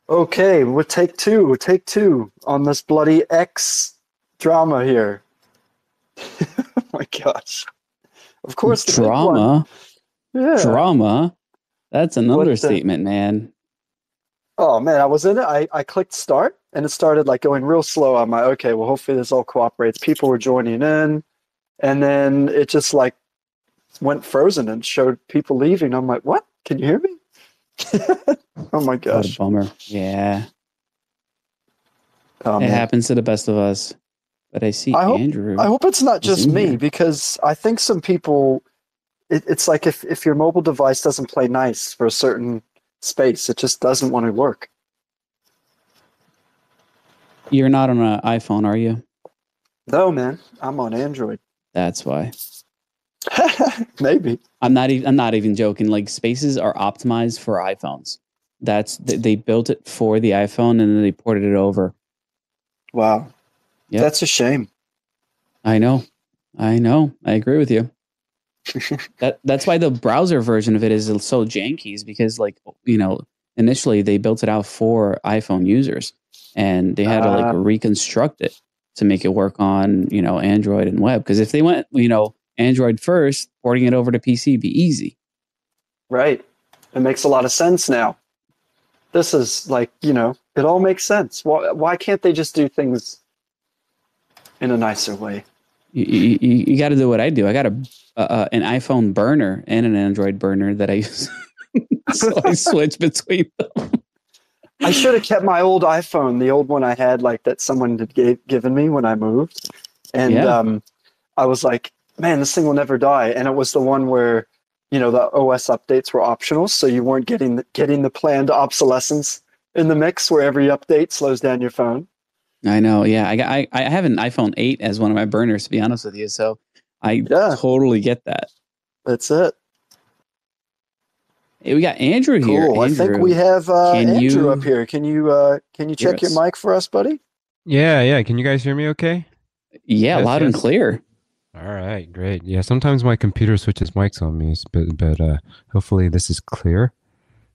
Okay, we'll take two. We'll take two on this bloody X drama here. Oh my gosh. Of course, the big one. Drama, Yeah. drama. That's an What the? understatement, man. Oh man, I was in it. I clicked start and it started like going real slow. I'm like, okay, well, hopefully this all cooperates. People were joining in. And then it just like went frozen and showed people leaving. I'm like, what? Can you hear me? Oh my What a gosh. bummer. Yeah, Oh it man. happens to the best of us. But I see I hope I Andrew hope it's not is just in me here. because I think some people it's like if your mobile device doesn't play nice for a certain space, it just doesn't want to work. You're not on an iPhone, are you? No, man, I'm on Android. That's why. Maybe. I'm not even joking. Like spaces are optimized for iPhones. They built it for the iPhone and then they ported it over. Wow. Yep. That's a shame. I know. I know. I agree with you. That's why the browser version of it is so janky, is because initially they built it out for iPhone users and they had to like Uh, reconstruct it to make it work on Android and web, because if they went Android first, porting it over to PC would be easy. right. It makes a lot of sense now. This is like, it all makes sense. Why can't they just do things in a nicer way? You got to do what I do. I got an iPhone burner and an Android burner that I use. So I switch between them. I should have kept my old iPhone, the old one I had, like that someone had given me when I moved. And Yeah, I was like, man, this thing will never die. And it was the one where, the OS updates were optional, so you weren't getting the planned obsolescence in the mix where every update slows down your phone. I know. Yeah, I have an iPhone 8 as one of my burners, to be honest with you. So I Yeah, totally get that. that's it. Hey, we got Andrew here. Cool. I think we Andrew, have can Andrew up you here. Can you hear check your us? mic for us, buddy? Yeah, yeah. Can you guys hear me okay? Yeah, Yes, loud and yes. clear. All right, great. Yeah, sometimes my computer switches mics on me, but hopefully this is clear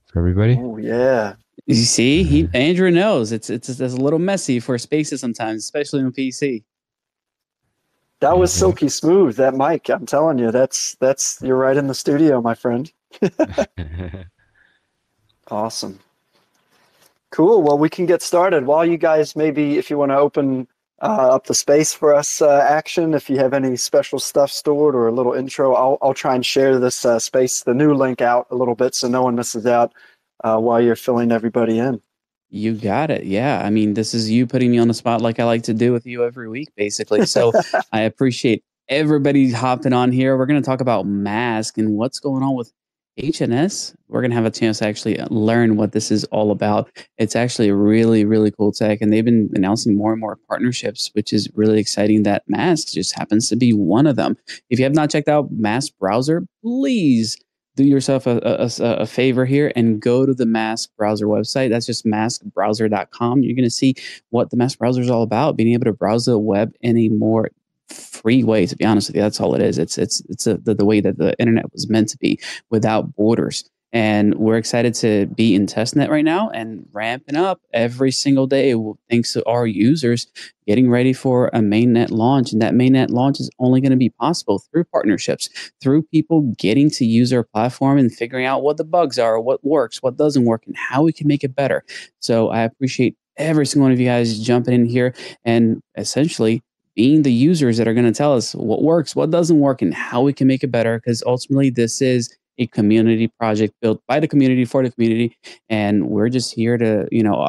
for everybody. Oh yeah. You see, he Uh, Andrew knows it's a little messy for spaces sometimes, especially on PC. That was yeah. silky smooth, that mic. I'm telling you, that's you're right in the studio, my friend. Awesome. Cool. Well, we can get started. While you guys maybe, if you want to open up the space for us, action, if you have any special stuff stored or a little intro, I'll try and share this space, the new link out a little bit so no one misses out while you're filling everybody in. You got it. Yeah. I mean, this is you putting me on the spot like I like to do with you every week, basically. So I appreciate everybody hopping on here. We're going to talk about mask and what's going on with HNS. We're going to have a chance to actually learn what this is all about. It's actually a really, really cool tech, and they've been announcing more and more partnerships, which is really exciting. That Mask just happens to be one of them. If you have not checked out Mask Browser, please do yourself a favor here and go to the Mask browser website. That's just maskbrowser.com. You're going to see what the Mask browser is all about, being able to browse the web in a more free way. To be honest with you, that's all it is. The way that the internet was meant to be, without borders. And we're excited to be in testnet right now and ramping up every single day, thanks to our users getting ready for a mainnet launch. And that mainnet launch is only going to be possible through partnerships, through people getting to use our platform and figuring out what the bugs are, what works, what doesn't work, and how we can make it better. So I appreciate every single one of you guys jumping in here and essentially being the users that are going to tell us what works, what doesn't work, and how we can make it better. Because ultimately, this is a community project built by the community for the community. And we're just here to,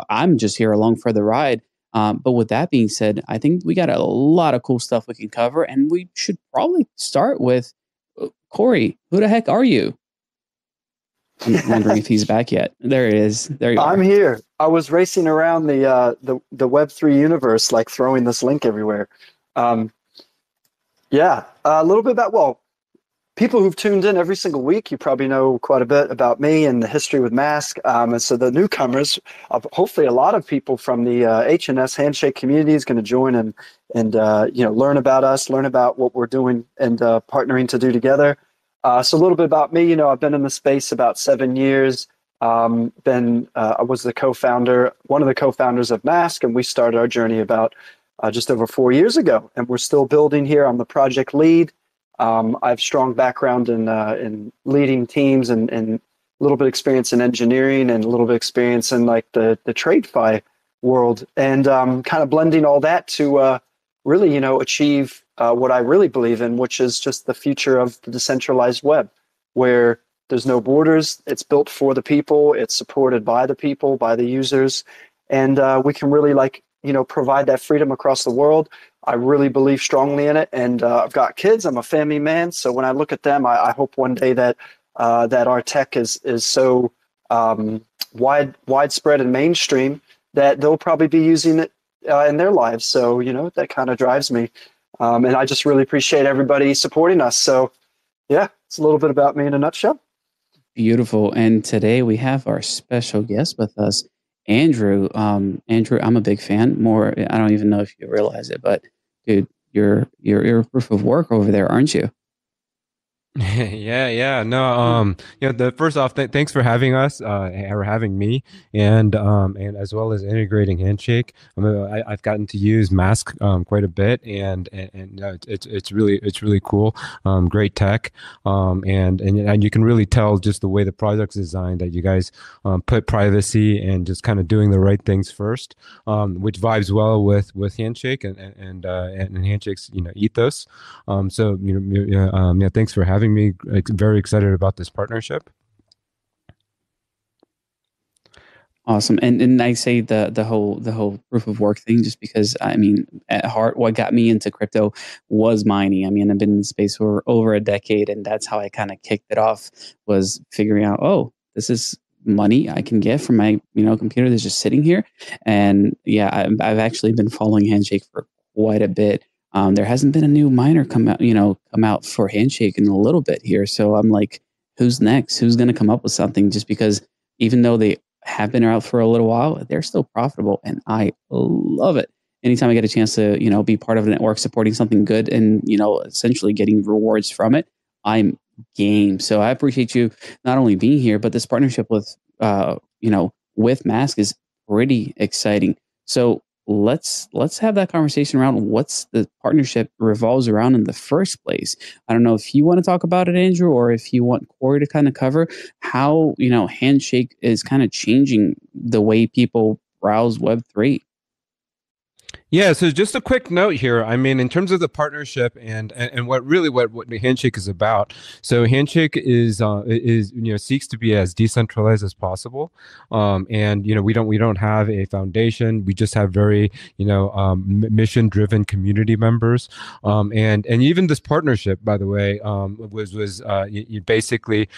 I'm just here along for the ride. But with that being said, I think we got a lot of cool stuff we can cover. And we should probably start with Corey. Who the heck are you? I'm wondering if he's back yet. There he is. There you I'm are. here. I was racing around the Web3 universe, like throwing this link everywhere. Um, yeah, a little bit about, well, people who've tuned in every single week, you probably know quite a bit about me and the history with Mask. And so the newcomers, hopefully a lot of people from the HNS Handshake community is going to join and learn about us, learn about what we're doing and partnering to do together. So a little bit about me, I've been in the space about 7 years. I was the co-founder, one of the co-founders of Mask, and we started our journey about just over 4 years ago, and we're still building here. I'm the project lead. I have strong background in leading teams and a little bit experience in engineering and a little bit experience in like the TradeFi world, and kind of blending all that to really, achieve what I really believe in, which is just the future of the decentralized web, where there's no borders. It's built for the people. It's supported by the people, by the users, and we can really provide that freedom across the world. I really believe strongly in it, and I've got kids. I'm a family man, so when I look at them, I hope one day that that our tech is so widespread and mainstream that they'll probably be using it in their lives. So that kind of drives me, and I just really appreciate everybody supporting us. So yeah, it's a little bit about me in a nutshell. Beautiful. And today we have our special guest with us, Andrew. Andrew, I'm a big fan. I don't even know if you realize it, but dude, you're proof of work over there, aren't you? Yeah. No, the first off, thanks for having us, or having me, and as well as integrating Handshake. I've gotten to use Mask quite a bit, and it's really cool. Great tech, and you can really tell just the way the project's designed that you guys put privacy and just kind of doing the right things first, which vibes well with Handshake and Handshake's ethos. So thanks for having me. Very excited about this partnership. Awesome. And I say the whole proof of work thing just because, I mean, at heart, what got me into crypto was mining. I mean, I've been in the space for over a decade, and that's how I kind of kicked it off, was figuring out, oh, this is money I can get from my computer that's just sitting here. And yeah, I've actually been following Handshake for quite a bit. There hasn't been a new miner come out for Handshake in a little bit here. So I'm like, who's next? Who's going to come up with something? Just because even though they have been out for a little while, they're still profitable, and I love it. Anytime I get a chance to be part of a network supporting something good and essentially getting rewards from it, I'm game. So I appreciate you not only being here, but this partnership with with Mask is pretty exciting. So let's have that conversation around what's the partnership revolves around in the first place. I don't know if you want to talk about it, Andrew, or if you want Corey to kind of cover how Handshake is kind of changing the way people browse Web3. Yeah, so just a quick note here. I mean, in terms of the partnership and what the Handshake is about. So Handshake is seeks to be as decentralized as possible, and we don't have a foundation. We just have very mission driven community members, and even this partnership, by the way, was basically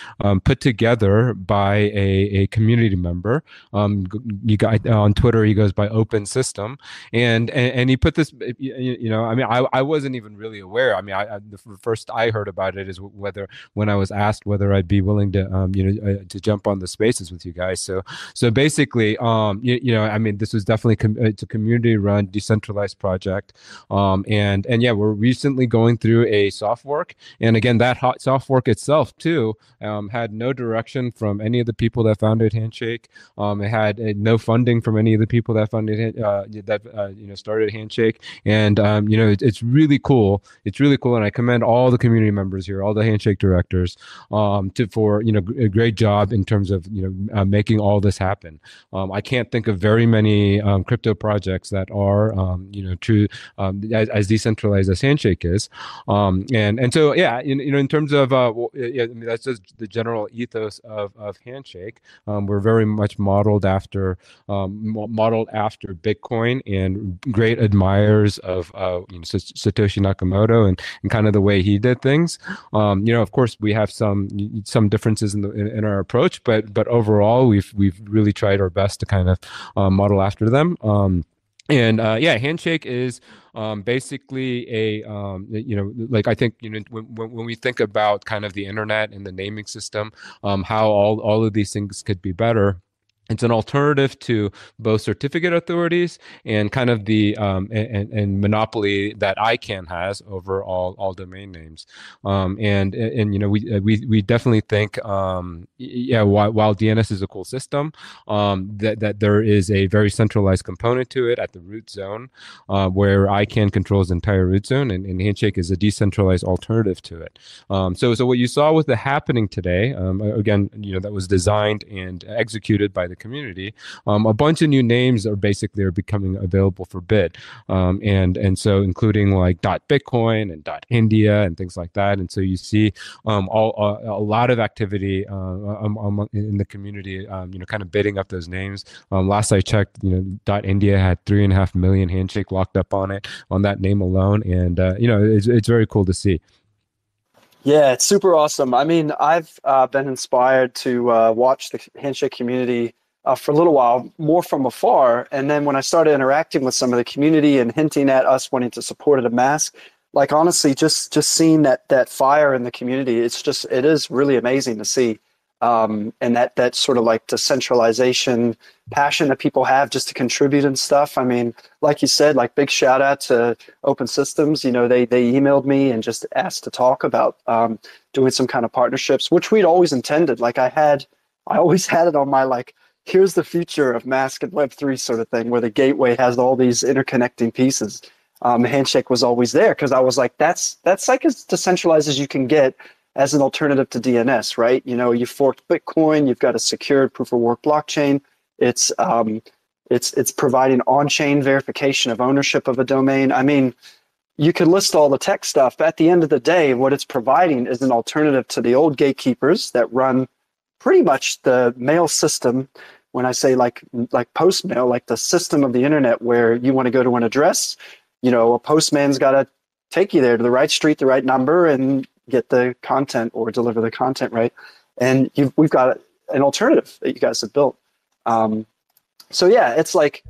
put together by a community member. You guys on Twitter, he goes by Open System, and he put this, I mean, I wasn't even really aware. I mean, the first I heard about it is when I was asked whether I'd be willing to, to jump on the spaces with you guys. So basically, I mean, this was definitely it's a community-run, decentralized project, and yeah, we're recently going through a soft fork, and again, that soft fork itself too had no direction from any of the people that founded Handshake. It had no funding from any of the people that funded started Handshake, and it's really cool. It's really cool, and I commend all the community members here, all the Handshake directors, for a great job in terms of making all this happen. I can't think of very many crypto projects that are true as decentralized as Handshake is, and so yeah, in terms of that's just the general ethos of Handshake. We're very much modeled after Bitcoin, and great admirers of Satoshi Nakamoto and kind of the way he did things. Of course, we have some differences in our approach, but overall, we've really tried our best to kind of model after them. Handshake is basically a I think when we think about kind of the internet and the naming system, how all of these things could be better. It's an alternative to both certificate authorities and kind of the and monopoly that ICANN has over all domain names. And you know, we definitely think yeah, while DNS is a cool system, that there is a very centralized component to it at the root zone, where ICANN controls the entire root zone, and Handshake is a decentralized alternative to it. So what you saw with the happening today, again, you know, that was designed and executed by the community. A bunch of new names are becoming available for bid, and so including like .bitcoin and .india and things like that. And so you see a lot of activity in the community, you know, kind of bidding up those names. Last I checked, you know, .india had 3.5 million Handshake locked up on it, on that name alone, and you know, it's very cool to see. Yeah, it's super awesome. I mean, I've been inspired to watch the Handshake community for a little while, more from afar. And then when I started interacting with some of the community and hinting at us wanting to support it at Mask, like honestly, just seeing that fire in the community, it is really amazing to see. And that sort of like decentralization passion that people have just to contribute and stuff. I mean, like you said, like big shout out to Open Systems. You know, they emailed me and just asked to talk about doing some kind of partnerships, which we'd always intended. Like I always had it on my like, here's the future of Mask and Web3 sort of thing, where the gateway has all these interconnecting pieces. Handshake was always there because I was like, that's like as decentralized as you can get as an alternative to DNS, right? You know, you forked Bitcoin, you've got a secured proof of work blockchain. It's providing on-chain verification of ownership of a domain. I mean, you could list all the tech stuff, but at the end of the day, what it's providing is an alternative to the old gatekeepers that run pretty much the mail system. When I say like Postmail, like the system of the internet where you want to go to an address, you know, a postman's got to take you there to the right street, the right number, and get the content or deliver the content, right? And we've got an alternative that you guys have built. So yeah, it's like,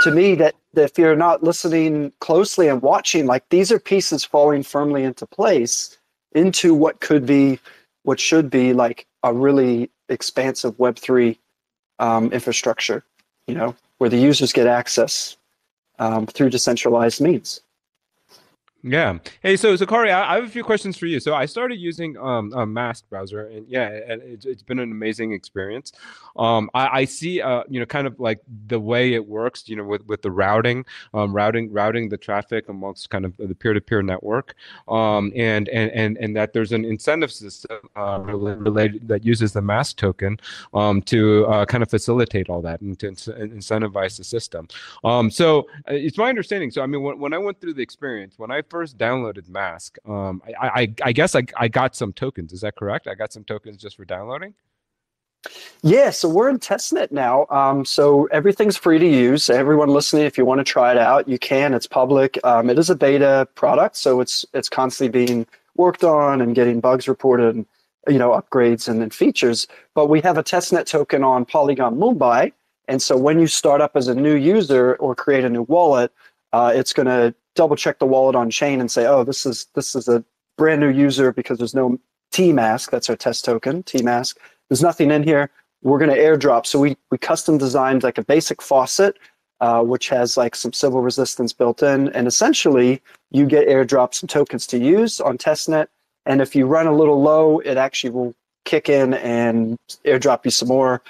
to me, that if you're not listening closely and watching, like these are pieces falling firmly into place into what should be like a really expansive Web3 infrastructure, you know, where the users get access through decentralized means. Yeah. Hey, so Kari, I have a few questions for you. So I started using a Mask browser, and yeah, it's been an amazing experience. I see you know, kind of like the way it works, you know, with the routing, routing the traffic amongst kind of the peer-to-peer network, and that there's an incentive system related that uses the Mask token to kind of facilitate all that and to incentivize the system. So it's my understanding. So I mean, when I went through the experience, when I first downloaded Mask, I guess I got some tokens. Is that correct? I got some tokens just for downloading? Yeah, so we're in testnet now. So everything's free to use. Everyone listening, if you want to try it out, you can. It's public. It is a beta product, so it's constantly being worked on and getting bugs reported, and, you know, upgrades and then features. But we have a testnet token on Polygon Mumbai, and so when you start up as a new user or create a new wallet, it's going to double check the wallet on chain and say, oh, this is a brand new user because there's no T-Mask. That's our test token, T-Mask. There's nothing in here. We're going to airdrop. So we custom designed like a basic faucet, which has like some civil resistance built in. And essentially, you get airdropped some tokens to use on testnet. And if you run a little low, it actually will kick in and airdrop you some more.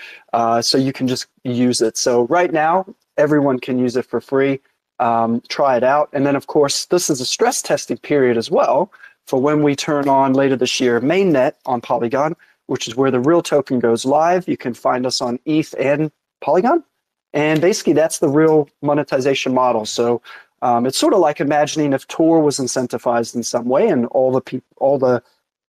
So you can just use it. So right now, everyone can use it for free. Try it out. And then, of course, this is a stress testing period as well for when we turn on later this year mainnet on Polygon, which is where the real token goes live. You can find us on ETH and Polygon. And basically, that's the real monetization model. So it's sort of like imagining if Tor was incentivized in some way, and all the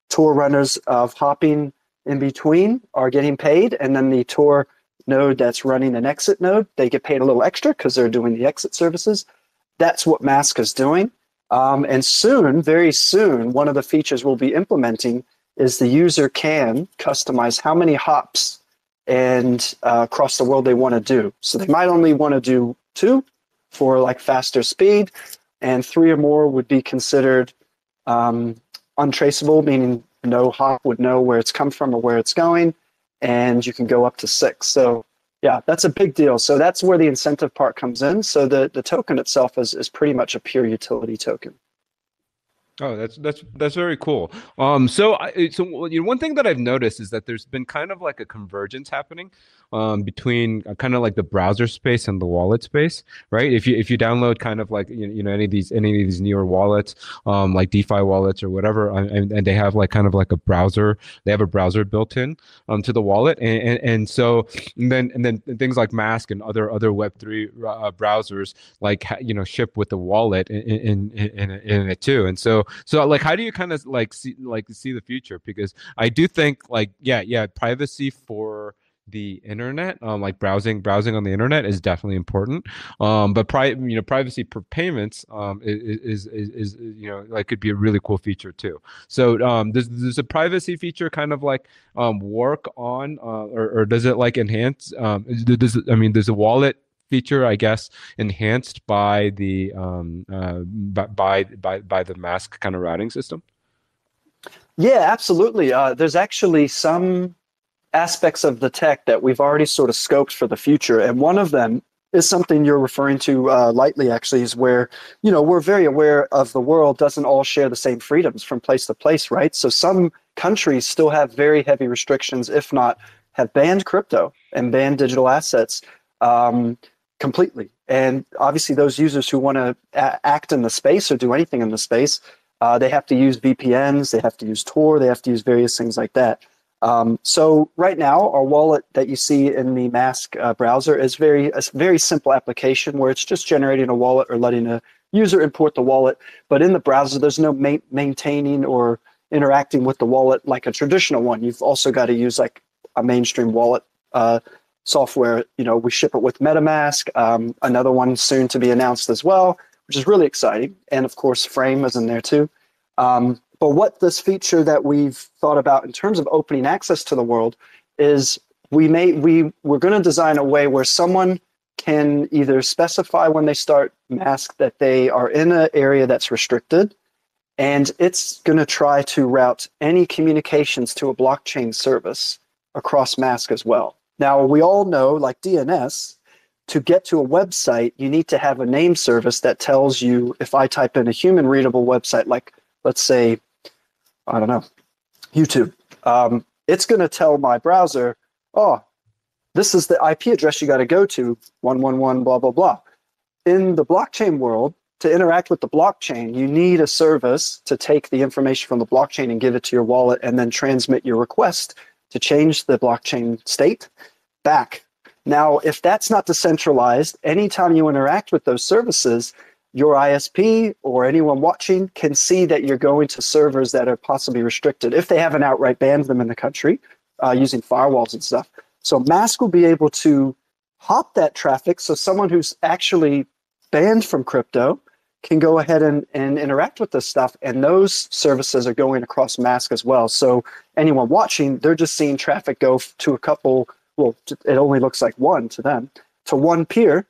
Tor runners of hopping in between are getting paid, and then the Tor node that's running an exit node, they get paid a little extra because they're doing the exit services. That's what Mask is doing. And soon, very soon, one of the features we'll be implementing is the user can customize how many hops and across the world they want to do. So they might only want to do 2 for like faster speed, and 3 or more would be considered untraceable, meaning no hop would know where it's come from or where it's going, and you can go up to 6. So Yeah, that's a big deal. So that's where the incentive part comes in. So the token itself is pretty much a pure utility token. Oh, that's very cool. One thing that I've noticed is that there's been kind of like a convergence happening between kind of like the browser space and the wallet space, right? If you download kind of like any of these newer wallets, like DeFi wallets or whatever, and they have like kind of like a browser, they have a browser built in to the wallet, and then things like Mask and other Web3 browsers like ship with the wallet in it too, and so like how do you kind of see the future? Because I do think like privacy for the internet, like browsing on the internet is definitely important. But privacy for payments is like could be a really cool feature too. So does a privacy feature kind of like work on or does it like enhance does a wallet feature, I guess, enhanced by the by the Mask kind of routing system? Yeah, absolutely. There's actually some aspects of the tech that we've already sort of scoped for the future, and one of them is something you're referring to lightly. Actually, is where we're very aware of the world doesn't all share the same freedoms from place to place, right? So some countries still have very heavy restrictions, if not have banned crypto and banned digital assets. Completely. And obviously those users who want to act in the space or do anything in the space, they have to use VPNs, they have to use Tor, they have to use various things like that. So right now, our wallet that you see in the Mask browser is a very simple application where it's just generating a wallet or letting a user import the wallet. But in the browser, there's no maintaining or interacting with the wallet like a traditional one. You've also got to use like a mainstream wallet software. We ship it with MetaMask, another one soon to be announced as well, which is really exciting. And of course, Frame is in there too. But what this feature that we've thought about in terms of opening access to the world is we're going to design a way where someone can either specify when they start Mask that they are in an area that's restricted, and it's going to try to route any communications to a blockchain service across Mask as well. Now, we all know, like DNS, to get to a website, you need to have a name service that tells you, if I type in a human readable website, like let's say, I don't know, YouTube, it's going to tell my browser, oh, this is the IP address you got to go to, 111, blah, blah, blah. In the blockchain world, to interact with the blockchain, you need a service to take the information from the blockchain and give it to your wallet and then transmit your request to change the blockchain state back. Now, if that's not decentralized, anytime you interact with those services, your ISP or anyone watching can see that you're going to servers that are possibly restricted if they haven't outright banned them in the country using firewalls and stuff. So Mask will be able to hop that traffic, so someone who's actually banned from crypto can go ahead and interact with this stuff, and those services are going across Mask as well. So anyone watching, they're just seeing traffic go to a couple, well, it only looks like one to them, to one peer,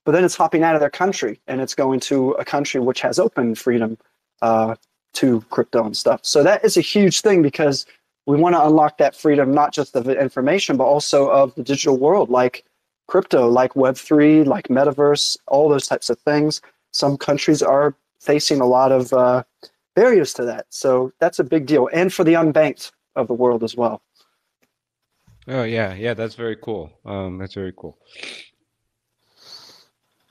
but then it's hopping out of their country, and it's going to a country which has open freedom to crypto and stuff. So that is a huge thing, because we want to unlock that freedom, not just of information, but also of the digital world, like crypto, like Web3, like metaverse, all those types of things. Some countries are facing a lot of barriers to that. So that's a big deal. And for the unbanked of the world as well. Oh, yeah, that's very cool. That's very cool.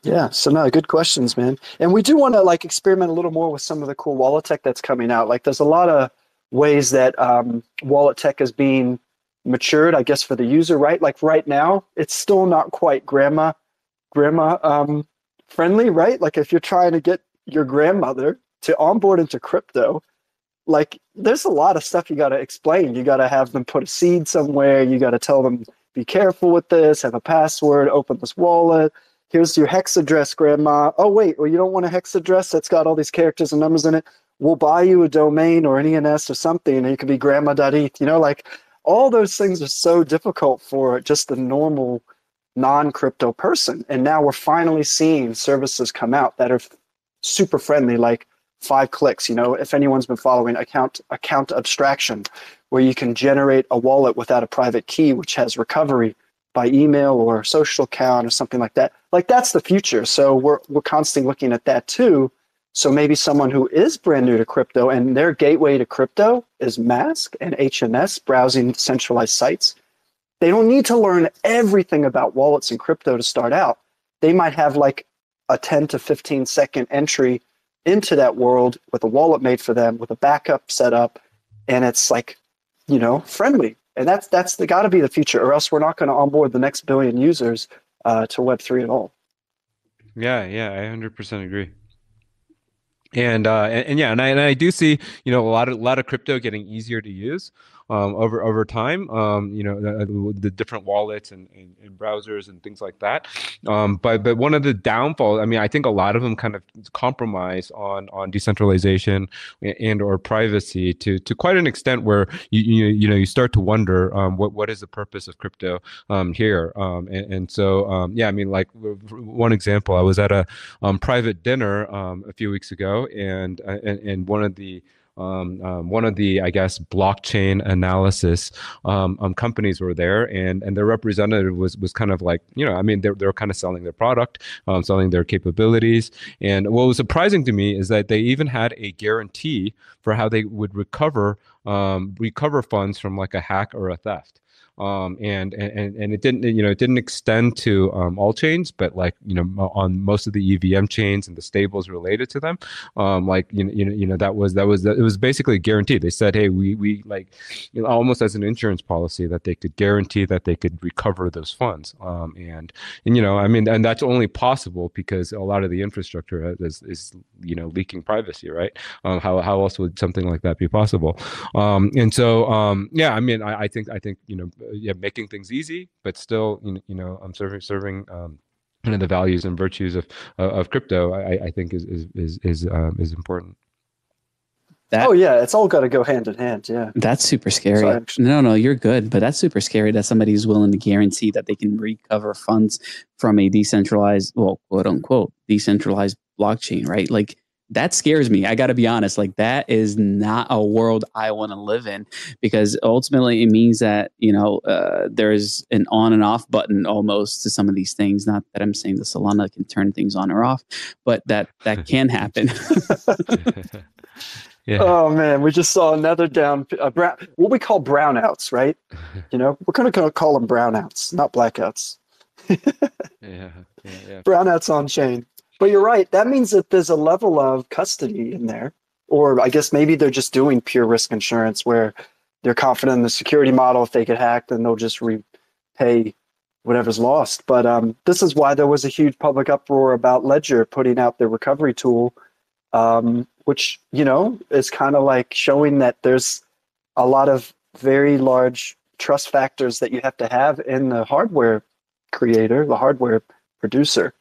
Yeah, so no, good questions, man. And we do want to like experiment a little more with some of the cool wallet tech that's coming out. Like there's a lot of ways that wallet tech is being matured, I guess, for the user, right? Like right now, it's still not quite grandma friendly, right? Like if you're trying to get your grandmother to onboard into crypto, like there's a lot of stuff you got to explain. You got to have them put a seed somewhere. You got to tell them, be careful with this, have a password, open this wallet. Here's your hex address, grandma. Oh, wait, well, you don't want a hex address that's got all these characters and numbers in it? We'll buy you a domain or an ENS or something, and it could be grandma.eth. Like all those things are so difficult for just the normal non-crypto person. And now we're finally seeing services come out that are super friendly, like 5 clicks. If anyone's been following account abstraction, where you can generate a wallet without a private key, which has recovery by email or social account or something like that. Like that's the future. So we're constantly looking at that too. So maybe someone who is brand new to crypto and their gateway to crypto is Mask and HNS, browsing centralized sites. They don't need to learn everything about wallets and crypto to start out. They might have like a 10 to 15-second entry into that world with a wallet made for them, with a backup set up, and it's like, you know, friendly. And that's got to be the future, or else we're not going to onboard the next billion users to Web3 at all. Yeah, I 100% agree. And I do see, you know, a lot of crypto getting easier to use over time. You know, the different wallets and browsers and things like that. But one of the downfalls, I mean, I think a lot of them kind of compromise on decentralization and or privacy to quite an extent, where you start to wonder what is the purpose of crypto here. So yeah, I mean, like one example, I was at a private dinner a few weeks ago, and one of the I guess blockchain analysis companies were there, and their representative was kind of like, you know, I mean, they're kind of selling their product, selling their capabilities. And what was surprising to me is that they even had a guarantee for how they would recover funds from like a hack or a theft. And it didn't extend to all chains, but like, you know, on most of the EVM chains and the stables related to them, like it was basically guaranteed. They said, hey, we like, you know, almost as an insurance policy, that they could guarantee that they could recover those funds. And you know, I mean, and that's only possible because a lot of the infrastructure is you know, leaking privacy, right? How else would something like that be possible? And so yeah, I mean, I think you know, yeah, making things easy, but still, you know, I'm serving kind of the values and virtues of crypto. I think is important. Oh yeah, it's all got to go hand in hand. Yeah, that's super scary. No, you're good, but that's super scary that somebody's willing to guarantee that they can recover funds from a decentralized, well, quote unquote, decentralized blockchain, right? Like, that scares me. I got to be honest. Like, that is not a world I want to live in, because ultimately it means that, you know, there's an on and off button almost to some of these things. Not that I'm saying the Solana can turn things on or off, but that can happen. Yeah. Oh man, we just saw another what we call brownouts, right? You know, we're going to call them brownouts, not blackouts. Yeah. Brownouts on chain. But you're right. That means that there's a level of custody in there, or I guess maybe they're just doing pure risk insurance where they're confident in the security model. If they get hacked, then they'll just repay whatever's lost. But this is why there was a huge public uproar about Ledger putting out their recovery tool, which, you know, is kind of like showing that there's a lot of very large trust factors that you have to have in the hardware creator, the hardware producer.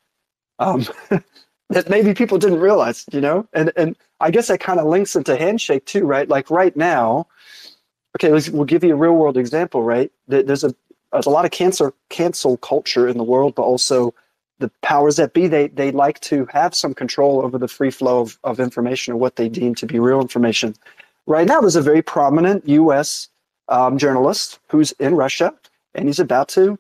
That maybe people didn't realize, you know, and I guess that kind of links into Handshake too, right? Like right now, okay, we'll give you a real world example, right? There's a lot of cancel culture in the world, but also the powers that be, they like to have some control over the free flow of information, or what they deem to be real information. Right now, there's a very prominent U.S. Journalist who's in Russia, and he's about to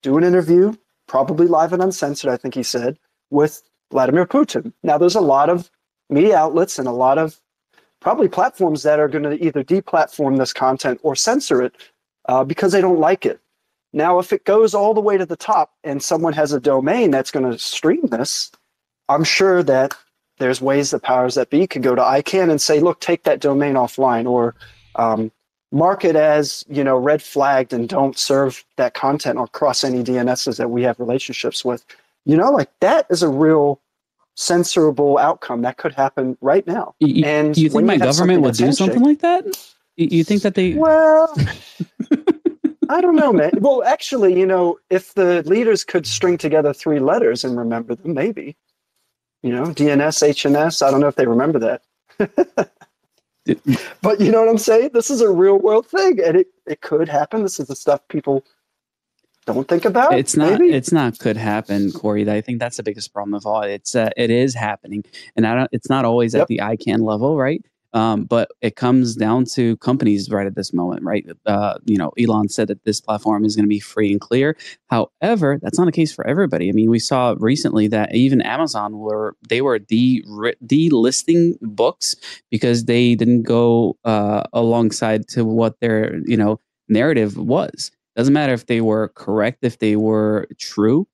do an interview, probably live and uncensored, I think he said, with Vladimir Putin. Now, there's a lot of media outlets and a lot of probably platforms that are going to either deplatform this content or censor it because they don't like it. Now, if it goes all the way to the top and someone has a domain that's going to stream this, I'm sure that there's ways the powers that be could go to ICANN and say, look, take that domain offline, or mark it as, you know, red flagged and don't serve that content or cross any DNSs that we have relationships with. You know, like that is a real censorable outcome that could happen right now. And you think my government would do something like that? You think that they... Well, I don't know, man. Well, actually, you know, if the leaders could string together 3 letters and remember them, maybe. You know, DNS, HNS, I don't know if they remember that. But you know what I'm saying? This is a real world thing, and it could happen. This is the stuff people don't think about. It's not could happen, Corey. I think that's the biggest problem of all. It is happening, and it's not always at the ICANN level, right? But it comes down to companies right at this moment, right? Elon said that this platform is going to be free and clear. However, that's not the case for everybody. I mean, we saw recently that even Amazon were delisting books because they didn't go alongside to what their narrative was. Doesn't matter if they were correct, if they were true.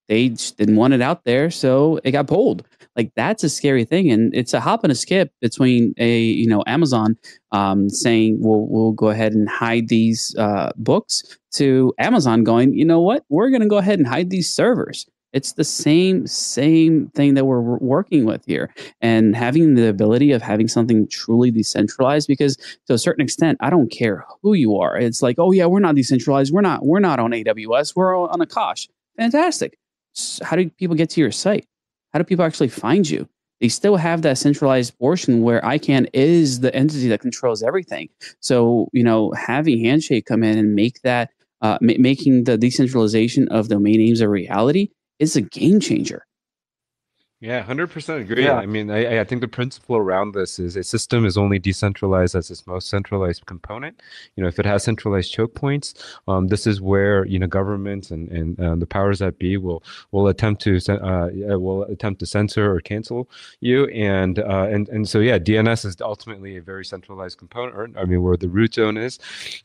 They just didn't want it out there, so it got pulled. Like, that's a scary thing, and it's a hop and a skip between Amazon saying we'll go ahead and hide these books to Amazon going, you know what, we're going to go ahead and hide these servers. It's the same thing that we're working with here, and having the ability of having something truly decentralized. Because to a certain extent, I don't care who you are. It's like, oh yeah, we're not decentralized. We're not on AWS. We're on Akash. Fantastic. How do people get to your site? How do people actually find you? They still have that centralized portion where ICANN is the entity that controls everything. So, having Handshake come in and make that, making the decentralization of domain names a reality is a game changer. Yeah, 100% agree. Yeah. I mean, I think the principle around this is a system is only decentralized as its most centralized component. If it has centralized choke points, this is where governments and the powers that be will attempt to censor or cancel you. And so yeah, DNS is ultimately a very centralized component. I mean, where the root zone is,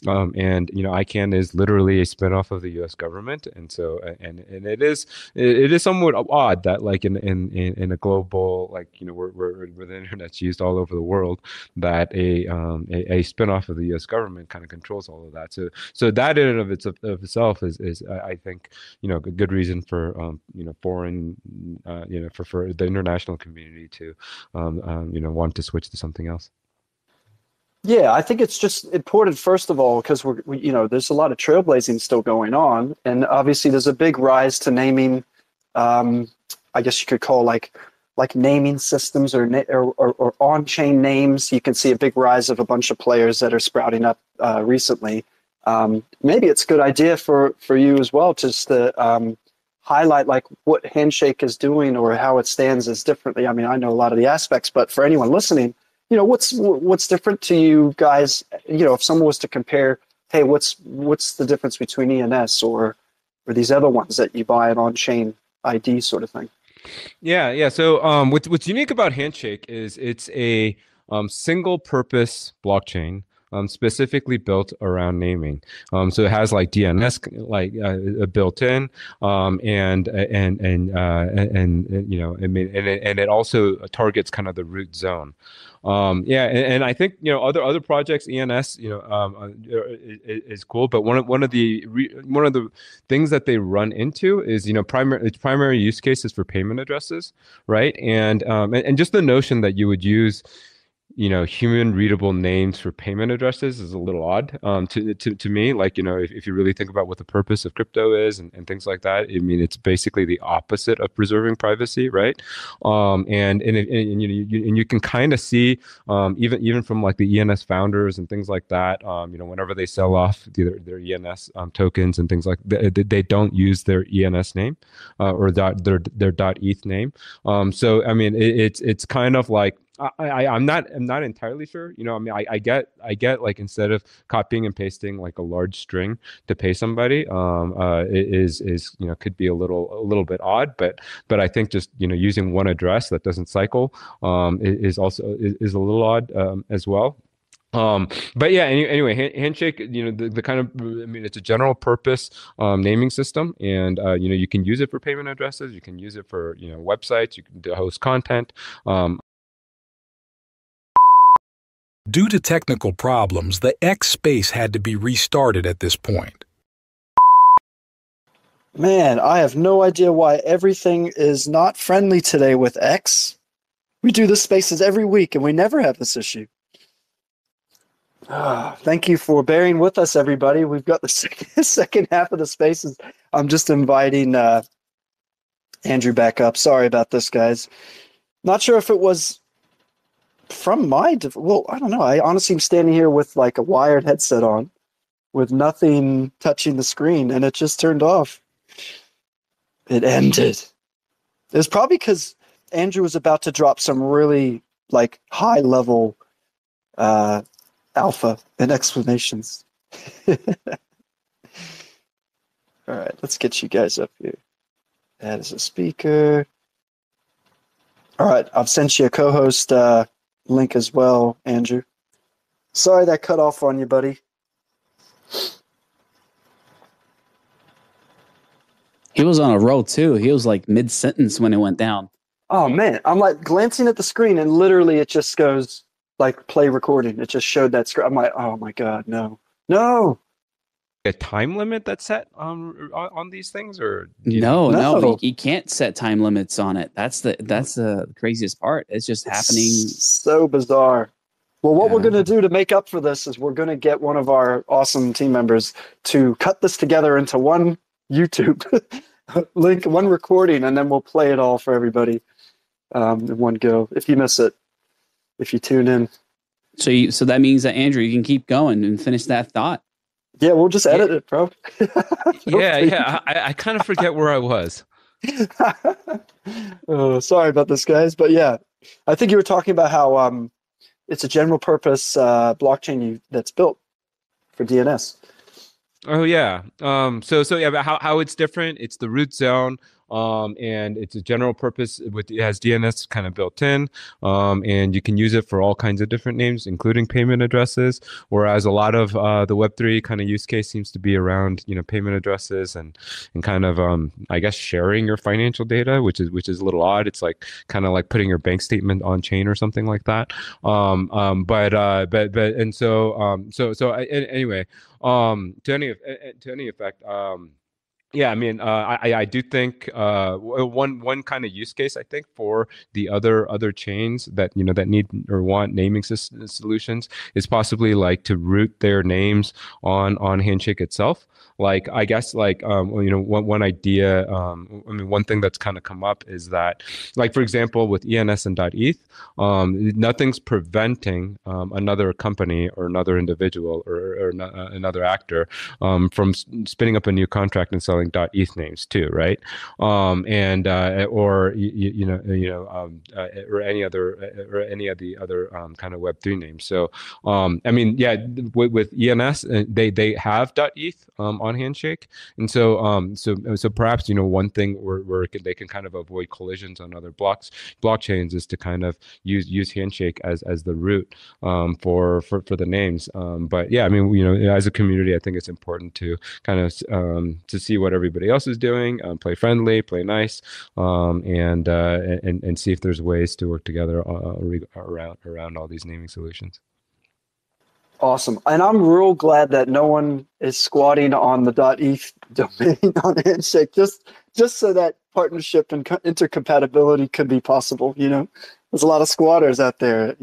and ICANN is literally a spinoff of the U.S. government, and so and it is somewhat odd that like in a global, like where the internet's used all over the world, that a spinoff of the U.S. government kind of controls all of that. So that in and of itself is I think a good reason for foreign for the international community to want to switch to something else. Yeah, I think it's just important, first of all, because there's a lot of trailblazing still going on, and obviously there's a big rise to naming. I guess you could call like naming systems or on-chain names. You can see a big rise of a bunch of players that are sprouting up recently. Maybe it's a good idea for you as well, just to highlight like what Handshake is doing or how it stands as differently. I mean, I know a lot of the aspects, but for anyone listening, what's different to you guys? If someone was to compare, hey, what's the difference between ENS or these other ones that you buy an on-chain ID sort of thing? Yeah. So what's unique about Handshake is it's a single purpose blockchain specifically built around naming. So it has like DNS built in, and it also targets kind of the root zone. And I think other projects, ENS is cool, but one of the things that they run into is its primary use case is for payment addresses, right? And just the notion that you would use human readable names for payment addresses is a little odd to me. Like, if you really think about what the purpose of crypto is and things like that, I mean, it's basically the opposite of preserving privacy, right? And you can kind of see even from like the ENS founders and things like that, whenever they sell off their ENS tokens and things like that, they don't use their ENS name or their .eth name. So I mean, it's kind of like, I'm not entirely sure. I mean, I get like, instead of copying and pasting like a large string to pay somebody, is could be a little bit odd, but I think just using one address that doesn't cycle is also is a little odd as well. But yeah, anyway, Handshake, the kind of, I mean, it's a general purpose naming system, and you can use it for payment addresses, you can use it for websites, you can host content. Due to technical problems, the X space had to be restarted at this point. Man, I have no idea why everything is not friendly today with X. We do the spaces every week and we never have this issue. Thank you for bearing with us, everybody. We've got the second half of the spaces. I'm just inviting Andrew back up. Sorry about this, guys. Not sure if it was from my, well, I don't know. I honestly am standing here with like a wired headset on with nothing touching the screen, and it just turned off. It ended. It was probably because Andrew was about to drop some really like high level alpha and explanations. All right, let's get you guys up here. Add as a speaker. All right, I've sent you a co-host link as well, Andrew. Sorry that cut off on you, buddy. He was on a roll too. He was like mid-sentence when it went down. Oh man, I'm like glancing at the screen and literally it just goes like play recording. It just showed that screen. I'm like, oh my God, no. A time limit that's set on these things, or No, you can't set time limits on it. That's the craziest part. It's just happening. So bizarre. Well, what we're going to do to make up for this is we're going to get one of our awesome team members to cut this together into one YouTube link, one recording, and then we'll play it all for everybody in one go. If you miss it, if you tune in. So that means that, Andrew, you can keep going and finish that thought. Yeah, we'll just edit it, bro. I kind of forget where I was. Oh, sorry about this, guys. But yeah, I think you were talking about how it's a general purpose blockchain that's built for DNS. Oh yeah. So yeah, but how it's different? It's the root zone. And it's a general purpose it has DNS kind of built in, and you can use it for all kinds of different names, including payment addresses. Whereas a lot of the Web3 kind of use case seems to be around, payment addresses and kind of I guess sharing your financial data, which is a little odd. It's like kind of like putting your bank statement on chain or something like that. Anyway, to any effect. Yeah, I mean, I do think one kind of use case I think for the other chains that that need or want naming solutions is possibly like to root their names on Handshake itself. Like I guess like one idea, one thing that's kind of come up is that, like for example with ENS and .eth, nothing's preventing another company or another individual or another actor from spinning up a new contract and selling .eth names too, right? Or any of the other kind of Web3 names. So I mean, yeah, with ENS, they have .eth on Handshake, and so perhaps one thing where they can kind of avoid collisions on other blockchains is to kind of use Handshake as the root for the names. But yeah, I mean, as a community, I think it's important to kind of to see what everybody else is doing, play friendly, play nice, and see if there's ways to work together around all these naming solutions. Awesome. And I'm real glad that no one is squatting on the .eth domain on Handshake, just so that partnership and intercompatibility could be possible. There's a lot of squatters out there,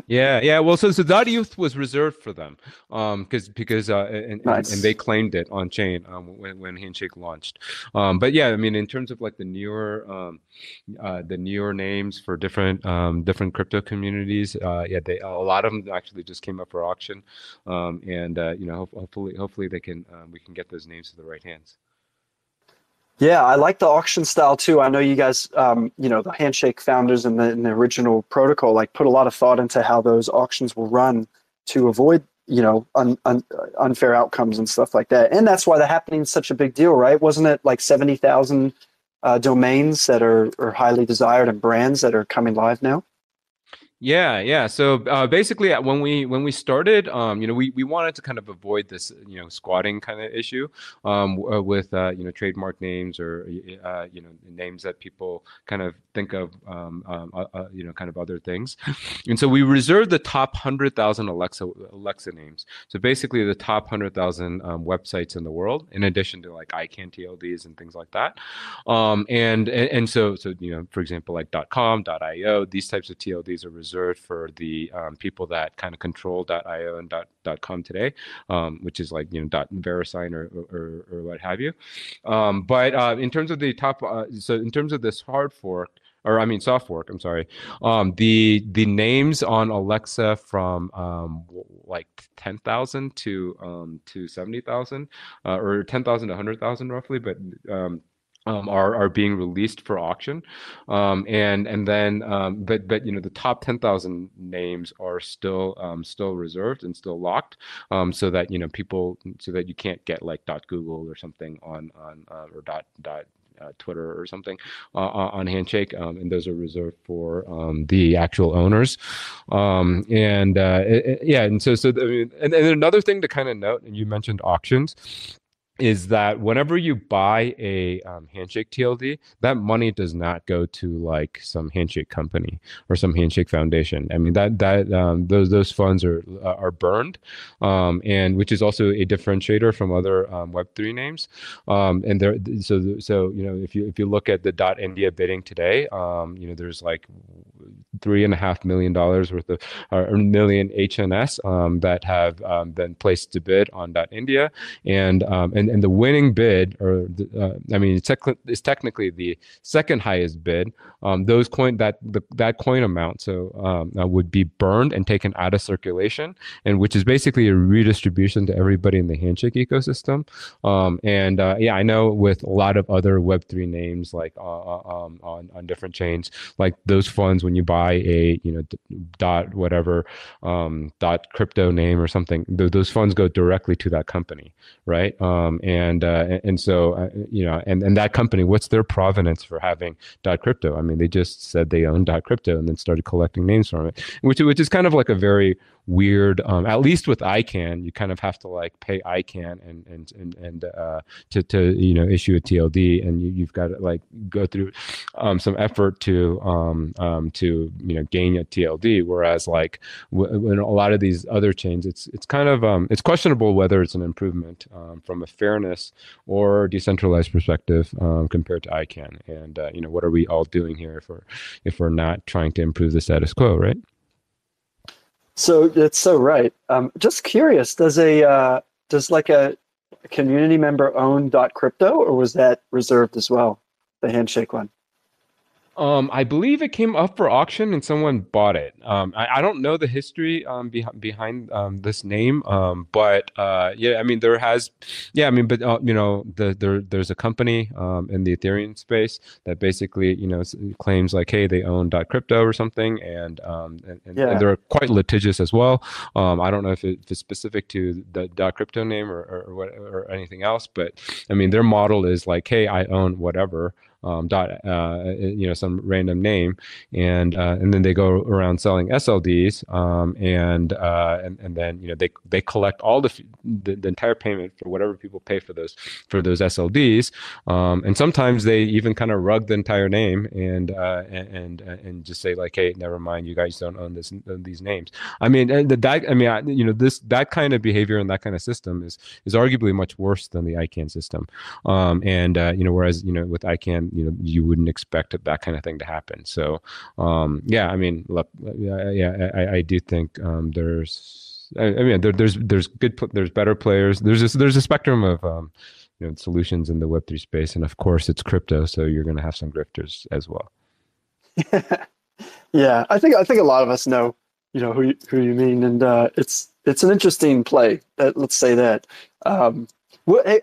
Yeah. Well, so .eth was reserved for them, because Nice. and they claimed it on chain when Handshake launched. But yeah, I mean, in terms of like the newer names for different crypto communities, yeah, a lot of them actually just came up for auction, and hopefully we can get those names to the right hands. Yeah, I like the auction style too. I know you guys, the Handshake founders and the original protocol, like put a lot of thought into how those auctions will run to avoid, unfair outcomes and stuff like that. And that's why the happening is such a big deal, right? Wasn't it like 70,000 domains that are highly desired and brands that are coming live now? Yeah. So basically, when we started, we wanted to kind of avoid this, squatting kind of issue with trademark names or names that people kind of think of, kind of other things, and so we reserved the top 100,000 Alexa names. So basically, the top 100,000 websites in the world, in addition to like ICANN TLDs and things like that, and so for example, like .com, .io, these types of TLDs are reserved for the people that kind of control .io and .com today, which is like .verisign or what have you. But in terms of the top, so in terms of this hard fork, or I mean soft fork, I'm sorry, the names on Alexa from like 10,000 to 70,000, or 10,000 to 100,000 roughly, but are being released for auction, and then but you know, the top 10,000 names are still reserved and still locked, so that, you know, people, so that you can't get like .google or something on or Twitter or something on Handshake, and those are reserved for the actual owners, yeah, and I mean, and another thing to kind of note, and you mentioned auctions, is that whenever you buy a Handshake TLD, that money does not go to like some Handshake company or some Handshake foundation. I mean, those funds are burned, and which is also a differentiator from other Web3 names. And there, so you know, if you look at the India bidding today, you know, there's like $3.5 million worth of, or million HNS, that have been placed to bid on India, and the winning bid, or I mean, it's technically the second highest bid. That coin amount would be burned and taken out of circulation, and which is basically a redistribution to everybody in the Handshake ecosystem. Yeah, I know with a lot of other Web3 names, like on different chains, like those funds, when you buy a, you know, dot whatever dot crypto name or something, those funds go directly to that company, right? And so you know, and that company, what's their provenance for having .crypto? I mean, they just said they own .crypto and then started collecting names from it, which is kind of like a very weird, at least with ICANN, you kind of have to like pay ICANN and to you know, issue a TLD, and you've got to like go through some effort to you know, gain a TLD, whereas like in a lot of these other chains, it's kind of it's questionable whether it's an improvement from a fairness or decentralized perspective compared to ICANN. And you know, what are we all doing here if we're not trying to improve the status quo, right? So it's so right. Just curious, does like a community member own .crypto, or was that reserved as well, the Handshake one? I believe it came up for auction and someone bought it. I don't know the history behind this name, but yeah, I mean, but you know, there's a company in the Ethereum space that basically, you know, claims like, hey, they own .crypto or something, and they're quite litigious as well. I don't know if it's specific to the .crypto name or anything else, but I mean, their model is like, hey, I own whatever. You know, some random name, and then they go around selling SLDs, and then, you know, they collect all the entire payment for whatever people pay for those SLDs, and sometimes they even kind of rug the entire name and just say like, hey, never mind, you guys don't own these names. I mean, you know, that kind of behavior and that kind of system is arguably much worse than the ICANN system, you know, whereas, you know, with ICANN, you know, you wouldn't expect that kind of thing to happen. So yeah, I mean, look, yeah, I do think there's better players. There's a spectrum of you know, solutions in the Web3 space, and of course it's crypto, so you're going to have some grifters as well. Yeah, I think a lot of us know, you know, who you mean, and it's an interesting play. Let's say that.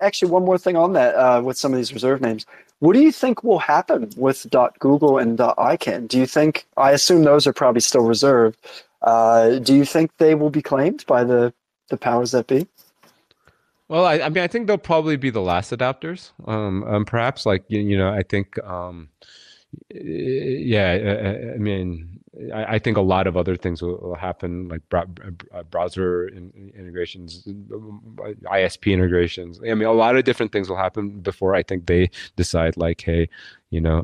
Actually, one more thing on that, with some of these reserve names. What do you think will happen with .google and .ICANN? Do you think, I assume those are probably still reserved, do you think they will be claimed by the powers that be? Well, I mean, I think they'll probably be the last adapters. Perhaps, like, you know, I think, yeah, I mean, I think a lot of other things will happen, like browser integrations, ISP integrations. I mean, a lot of different things will happen before I think they decide like, hey, you know,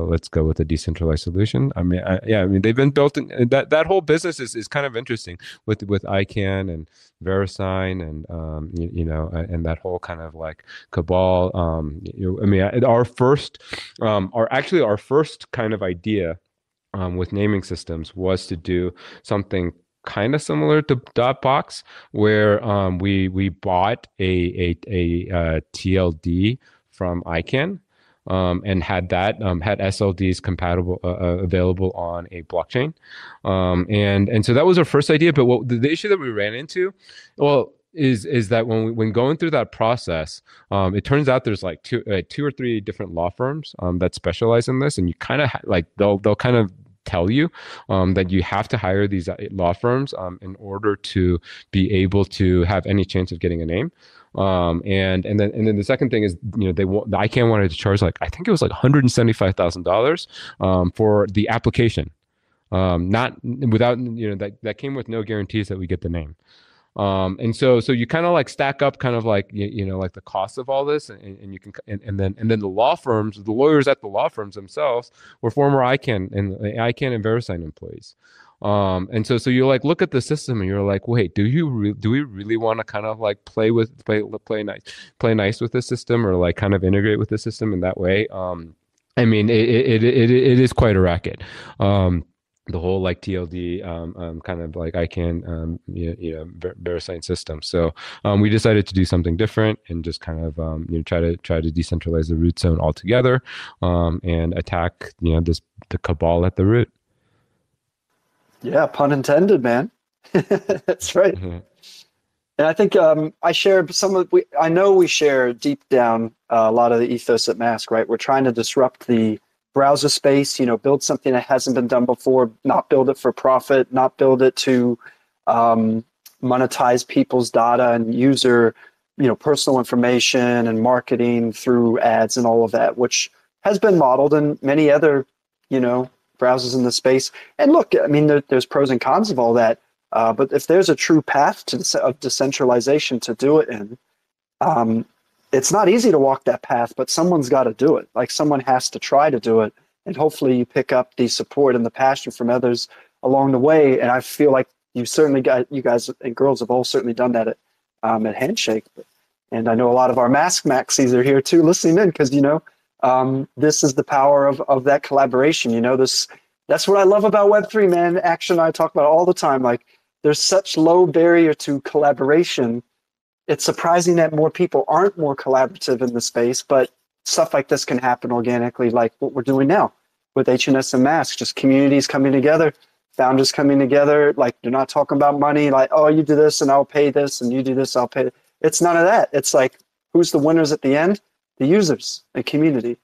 let's go with a decentralized solution. I mean, yeah, I mean, they've been built in that whole business is kind of interesting with ICANN and VeriSign and you know, and that whole kind of like cabal. You know, I mean, our first kind of idea with naming systems was to do something kind of similar to Dotbox, where we bought a TLD from ICANN, and had SLDs compatible available on a blockchain, and so that was our first idea. But what the issue that we ran into, well, is that when going through that process, it turns out there's like two or three different law firms that specialize in this, and you kind of like they'll kind of tell you that you have to hire these law firms in order to be able to have any chance of getting a name. And then the second thing is, the ICANN wanted to charge, like, I think it was like $175,000 for the application, not without, that came with no guarantees that we get the name. And so you kind of like stack up kind of like, like the cost of all this, and you can, and then the law firms, the lawyers at the law firms themselves were former ICANN and VeriSign employees. And so you like look at the system and you're like, wait, do we really want to kind of like play nice with the system, or like kind of integrate with the system in that way? I mean, it is quite a racket. The whole like TLD kind of like ICANN VeriSign system. So we decided to do something different and just kind of try to decentralize the root zone altogether, and attack the cabal at the root. Yeah, pun intended, man. That's right. Mm-hmm. And I think I share I know we share deep down a lot of the ethos at Mask, right? We're trying to disrupt the browser space, build something that hasn't been done before, not build it for profit, not build it to monetize people's data and user, personal information and marketing through ads and all of that, which has been modeled in many other, browsers in the space. And look, I mean, there's pros and cons of all that. But if there's a true path of decentralization to do it in, it's not easy to walk that path, but someone's got to do it. Like, someone has to try to do it. And hopefully you pick up the support and the passion from others along the way. And I feel like you guys and girls have all certainly done that at Handshake. And I know a lot of our Mask Maxis are here too, listening in, because, this is the power of that collaboration. That's what I love about Web3, man. Action and I talk about it all the time. Like, there's such low barrier to collaboration. It's surprising that more people aren't more collaborative in the space, but stuff like this can happen organically, like what we're doing now with HNS and Mask, just communities coming together, founders coming together. Like, you're not talking about money, like, oh, you do this and I'll pay this, and you do this, I'll pay. It's none of that. It's like, who's the winners at the end? The users and community.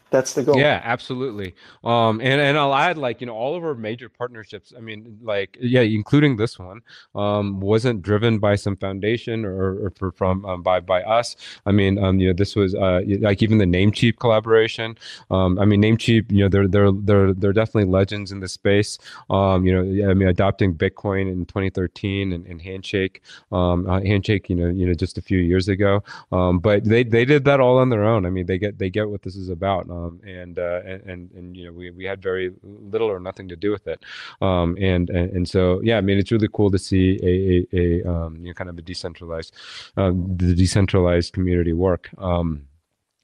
That's the goal. Yeah, absolutely. And I'll add, like, all of our major partnerships, I mean, like, yeah, including this one, wasn't driven by some foundation or by us. I mean, this was like even the Namecheap collaboration. I mean, Namecheap, they're definitely legends in the space. I mean, adopting Bitcoin in 2013 and Handshake, just a few years ago. But they did that all on their own. I mean, they get what this is about. And we had very little or nothing to do with it, and so yeah, I mean, it's really cool to see a kind of a decentralized community work.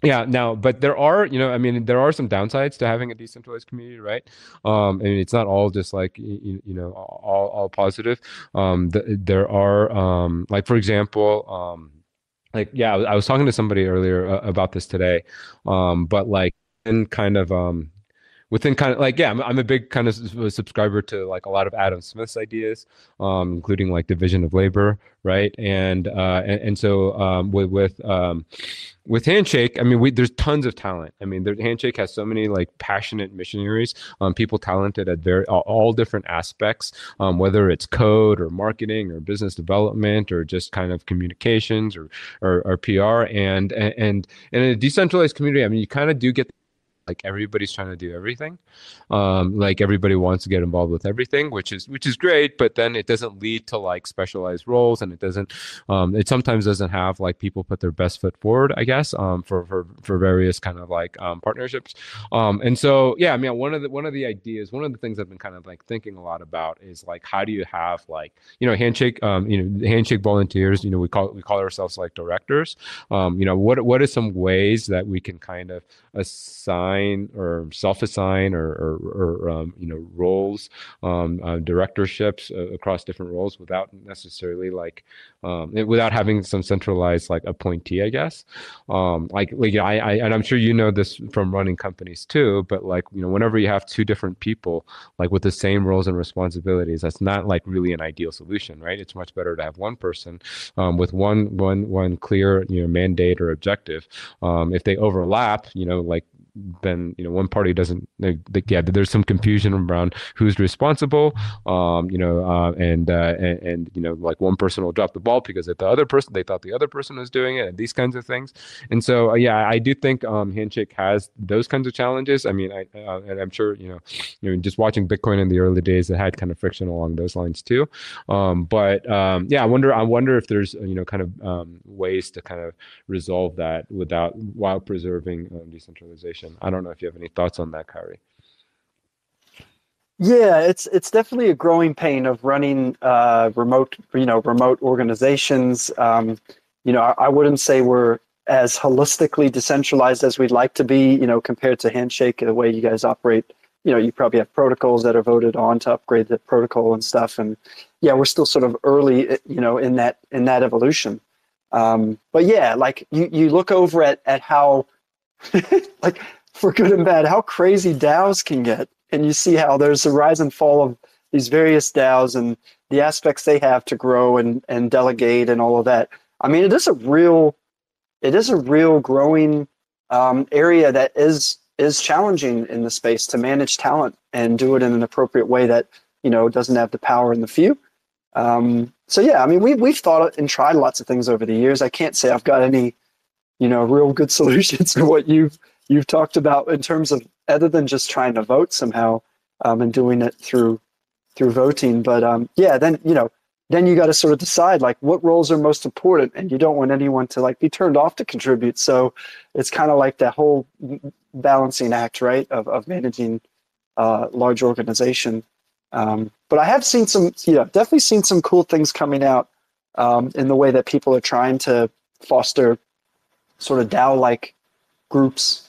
Yeah. Now, but there are, I mean, there are some downsides to having a decentralized community, right? I mean, it's not all just like, all positive. There are, like, for example, like, yeah, I was talking to somebody earlier about this today, but like, and kind of within kind of like, yeah, I'm a big kind of subscriber to like a lot of Adam Smith's ideas, including like division of labor, right? And so with Handshake, I mean, there's tons of talent. I mean, Handshake has so many like passionate missionaries, people talented at all different aspects, whether it's code or marketing or business development or just kind of communications or PR, and in a decentralized community, I mean, you kind of do get, like, everybody's trying to do everything. Like, everybody wants to get involved with everything, which is great, but then it doesn't lead to like specialized roles, and it sometimes doesn't have like people put their best foot forward, I guess, for various kind of like partnerships. And so, yeah, I mean, one of the ideas, one of the things I've been kind of like thinking a lot about is like, how do you have like, Handshake, Handshake volunteers, we call ourselves like directors. What are some ways that we can kind of assign assign or self-assign or roles, directorships across different roles without necessarily like without having some centralized like appointee, I guess. I and I'm sure you know this from running companies too, but like, whenever you have two different people like with the same roles and responsibilities, that's not like really an ideal solution, right? It's much better to have one person with one clear mandate or objective. If they overlap, like then one party doesn't there's some confusion around who's responsible, and like one person will drop the ball because if they thought the other person was doing it, and these kinds of things. And so yeah, I do think Handshake has those kinds of challenges. I mean, and I'm sure just watching Bitcoin in the early days, it had kind of friction along those lines too. Yeah, I wonder if there's kind of ways to kind of resolve that while preserving decentralization. I don't know if you have any thoughts on that, Kyrie. Yeah, it's definitely a growing pain of running remote organizations. I wouldn't say we're as holistically decentralized as we'd like to be, compared to Handshake, the way you guys operate. You probably have protocols that are voted on to upgrade the protocol and stuff. And yeah, we're still sort of early, in that evolution. But yeah, like you look over at how, like, for good and bad, how crazy DAOs can get. And you see how there's a rise and fall of these various DAOs and the aspects they have to grow and delegate and all of that. I mean, it is a real growing area that is challenging in the space to manage talent and do it in an appropriate way that, doesn't have the power in the few. So yeah, I mean, we've thought and tried lots of things over the years. I can't say I've got any, real good solutions to what you've talked about in terms of other than just trying to vote somehow, and doing it through voting. But yeah, then you got to sort of decide like what roles are most important, and you don't want anyone to like be turned off to contribute. So it's kind of like that whole balancing act, right, of managing large organization. But I have seen definitely seen some cool things coming out in the way that people are trying to foster sort of DAO-like groups,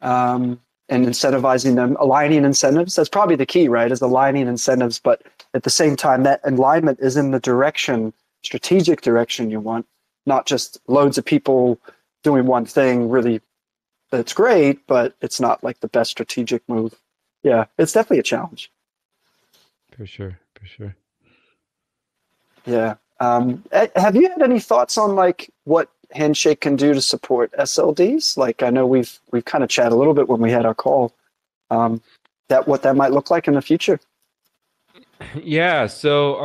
and incentivizing them, aligning incentives. That's probably the key, right, is aligning incentives. But at the same time, that alignment is in the strategic direction you want, not just loads of people doing one thing really. That's great, but it's not like the best strategic move. Yeah, it's definitely a challenge. For sure. Yeah. Have you had any thoughts on like what Handshake can do to support SLDs? Like, I know we've kind of chatted a little bit when we had our call, what that might look like in the future. Yeah, so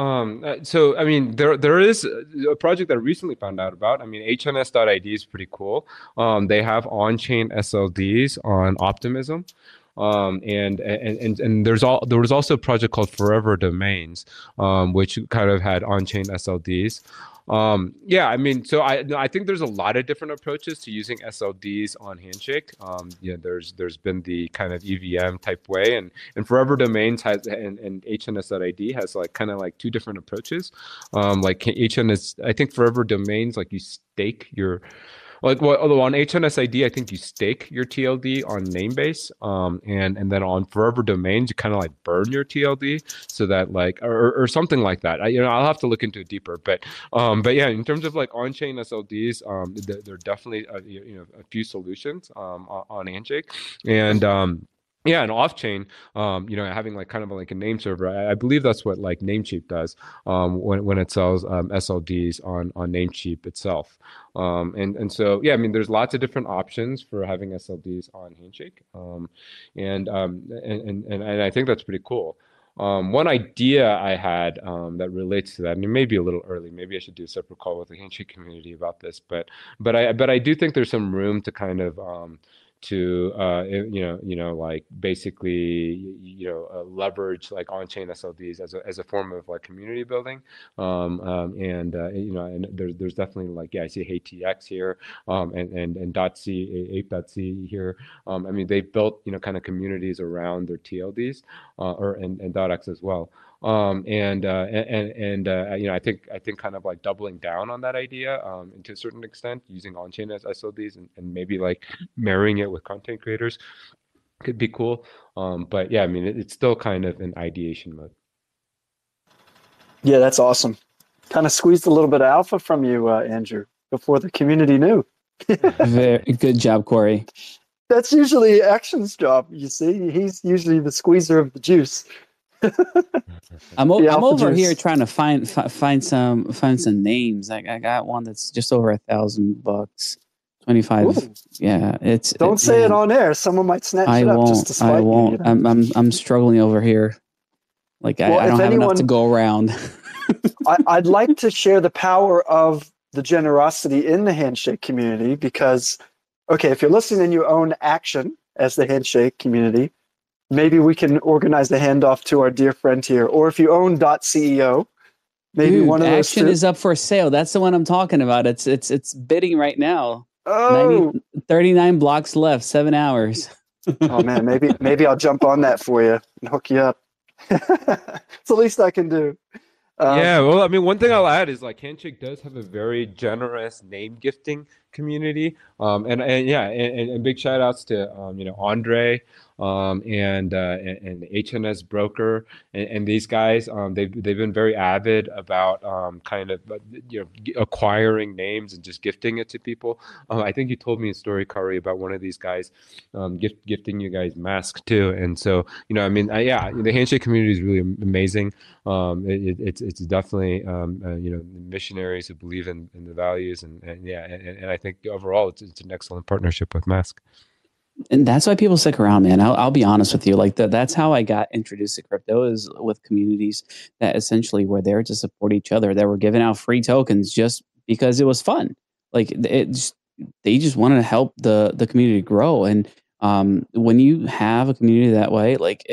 I mean, there is a project that I recently found out about. I mean, HNS.id is pretty cool. They have on-chain SLDs on Optimism. And there was also a project called Forever Domains, which kind of had on-chain SLDs. Yeah, I mean, so I think there's a lot of different approaches to using SLDs on Handshake. There's been the kind of EVM type way, and Forever Domains has and HNS.id has like kind of like two different approaches. Like HNS, I think Forever Domains, like you stake your. Although on HNS.id, I think you stake your TLD on Namebase, and then on Forever Domains, you kind of like burn your TLD so that like or something like that. I'll have to look into it deeper, but yeah, in terms of like on-chain SLDs, there are definitely a few solutions on Handshake, and yeah, and off-chain, having like kind of like a name server. I believe that's what like Namecheap does when it sells SLDs on Namecheap itself. And so yeah, I mean, there's lots of different options for having SLDs on Handshake, and I think that's pretty cool. One idea I had that relates to that, and it may be a little early. Maybe I should do a separate call with the Handshake community about this, but I do think there's some room to kind of like basically leverage like on-chain SLDs as a form of like community building, and there's definitely like, yeah, I see HeyTX here, and .c ape.c here. I mean, they've built kind of communities around their TLDs, and .x as well. I think kind of like doubling down on that idea, and to a certain extent using on-chain as SLDs and maybe like marrying it with content creators could be cool. But yeah, I mean, it's still kind of in ideation mode. Yeah, that's awesome. Kind of squeezed a little bit of alpha from you, Andrew, before the community knew. Very good job, Corey. That's usually Action's job. You see, he's usually the squeezer of the juice. I'm The alpha over juice. here trying to find some names. I got one that's just over $1,000, 25. Ooh. Yeah, Don't say it man, on air. Someone might snatch I it up just won't. to spite I you. won't. You know? I'm struggling over here. Like Well, I if don't have enough to anyone- go around. I'd like to share the power of the generosity in the Handshake community because, okay, if you're listening and you own Action as the Handshake community, maybe we can organize the handoff to our dear friend here. Or if you own .ceo, maybe Dude, one of those Action two. is up for sale. That's the one I'm talking about. It's bidding right now. Oh, 39 blocks left, 7 hours. oh man, maybe I'll jump on that for you and hook you up. It's the least I can do. Yeah, well, I mean, one thing I'll add is like Handshake does have a very generous name gifting community. And yeah, and big shout outs to Andre and HNS Broker and these guys. They've been very avid about kind of acquiring names and just gifting it to people. I think you told me a story, Kari, about one of these guys gifting you guys masks too. And so I mean, yeah, the Handshake community is really amazing. It's definitely missionaries who believe in the values and yeah, and I think overall it's an excellent partnership with Mask. And that's why people stick around, man. I'll be honest with you. Like that's how I got introduced to crypto, is with communities that essentially were there to support each other, that were giving out free tokens just because it was fun. Like they just wanted to help the community grow. And when you have a community that way, like